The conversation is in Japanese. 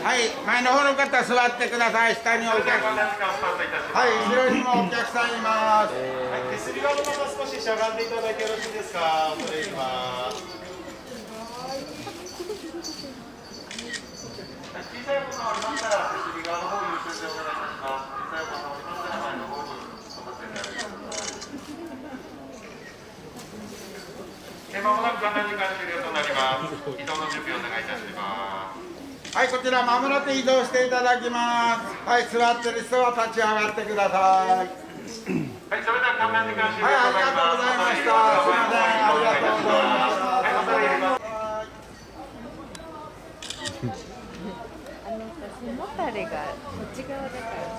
はい、前の方の方座ってください。下にお客さん。はい、後ろにもお客さんいます。はい、手すり側のまま少ししゃがんでいただいてよろしいですか。恐れ入ります。小さいお子さんありましたら手すり側の方に優先でお願いいたします。小さいお子さんありましたら前の方にお立ちになってください。まもなく観覧時間終了となります。移動の準備をお願いいたします。はい、こちらまもなく移動していただきます。はい、座ってる人は立ち上がってください。はい、それでは観覧時間終了あとなります。りがとうございました。すみません、ありがとうございました。はい、恐れ入ります。背もたれがこっち側だから。